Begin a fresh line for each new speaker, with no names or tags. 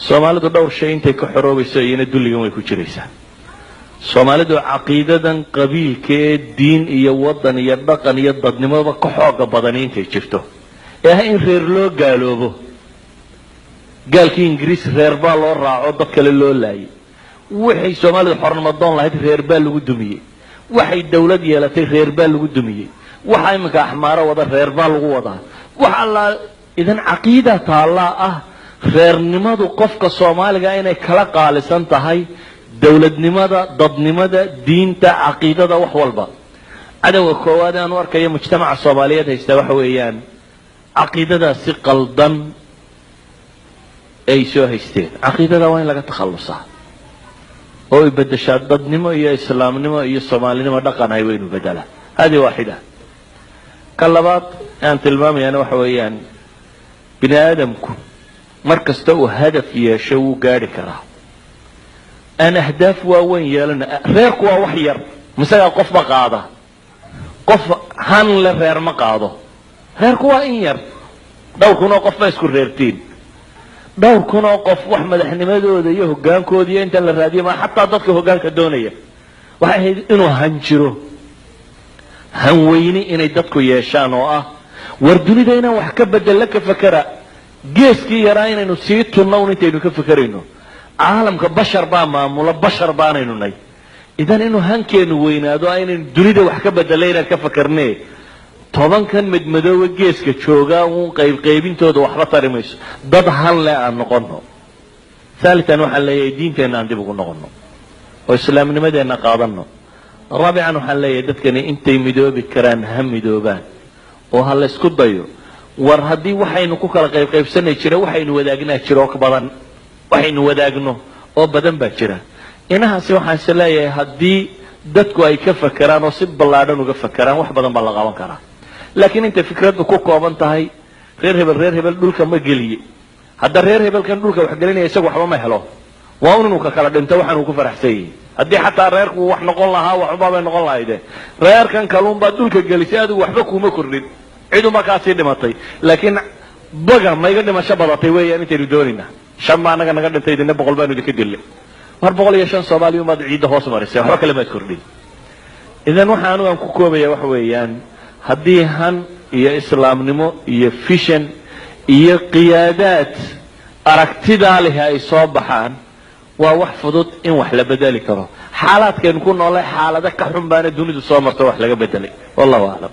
soomaalidu dhowr shay intay ka xoroobayso iyana dulligan way ku jiraysaa. soomaalidu caqiidadan qabiilka ee diin iyo wadan iyo dhaqan iyo dadnimoba ka xooga badan intay jirto ee in reer loo gaaloobo. gaalkii ingiriis reer baa loo raaco dad kale loo laayay. waxay soomaalidu xornimo doon lahayd reer baa lagu dumiyey. waxay dawlad yeelatay reer baa lagu dumiyey. waxa iminka axmaaro wada reer baa lagu wadaa. waxa la idan caqiida taala ah reernimadu qofka Soomaaliga inay kala qaalisan tahay dawladnimada, dadnimada, diinta, caqiidada wax walba. cadawga koowaad aan u arkayo mujtamaca Soomaaliyeed haysta waxa weeyaan caqiidada si qaldan ay soo haysteen. caqiidada waa in laga takhalusaa oo ay bedeshaa dadnimo iyo islaamnimo iyo Soomaalinimo dhaqan ay weynu bedela. hadi waaxida. kalabaad aan tilmaamayana waxa weeyaan bini aadamku markasta uu hadaf yeesho uu gaari karaa. aan ahdaaf waaweyn yeelana reerku waa wax yar misaga qof ma qaada qof han la reer ma qaado. reerku waa in yar dhowr kun oo qof ma isku reertiin. dhowr kun oo qof wax madaxnimadooda iyo hogaankooda iyo inta la raadiyo ma xataa dadka hogaanka doonaya waxay ahayd inuu han jiro, han weyni inay dadku yeeshaan oo ah war dunida inaan wax ka bedelo ka fakara. geeskii yaraa inaynu sii tunno intaynu ka fakarayno. caalamka bashar baa maamula, bashar baanaynu nay. idan inuu hankeenu weynaado aynaynu dunida wax ka bedelay inaan ka fakarnee tobankan madmadooba geeska joogaa uun qaybqaybintooda waxba tari mayso. dad han le aan noqono. ثالثا waxaan leeyahay diinteenna aan dib ugu noqono oo islaamnimadeenna qaadano. رابعا waxaan leeyahay dadkani intay midoobi karaan ha midoobaan oo ha la isku dayo war haddii waxaynu ku kala qaybqaybsanay jira waxaynu wadaagnaa jiro oo badan waxaynu wadaagno oo badan baa jira. inahaasi waxaan is leeyahay haddii dadku ay ka fakaraan oo si ballaadhan uga fakaraan wax badan baa la qaban karaa. laakiin inta fikraddu ku kooban tahay reer hebel dhulka ma geliye hadda reer hebelkan dhulka wax gelinaya isagu waxba ma helo waa inuu ka kala dhinto waxaan uu ku faraxsan yahay. haddii xataa reerku wax noqon lahaa waxba bay noqon lahaydeen reerkan kaluun baa dhulka gelisay adigu waxba kuma kordhin ciidu markaasii dhimatay. laakiin baga ma iga dhimasho badatay weeyaan intaynu doonaynaa. shan ma anaga naga dhintay idinna boqol baanu idinka dilay. mar 105 Soomaaliya maad ciidda hoos marisay waxba kale maad kordhin. idan waxaan aan ku koobaya wax weeyaan haddii han iyo islaamnimo iyo vision iyo qiyaadaad aragtidaa leh ay soo baxaan waa wax fudud in wax la bedeli karo. xaaladkeen ku noolay xaalada ka xun baana dunidu soo marto wax laga bedelay. wallahu a'lam.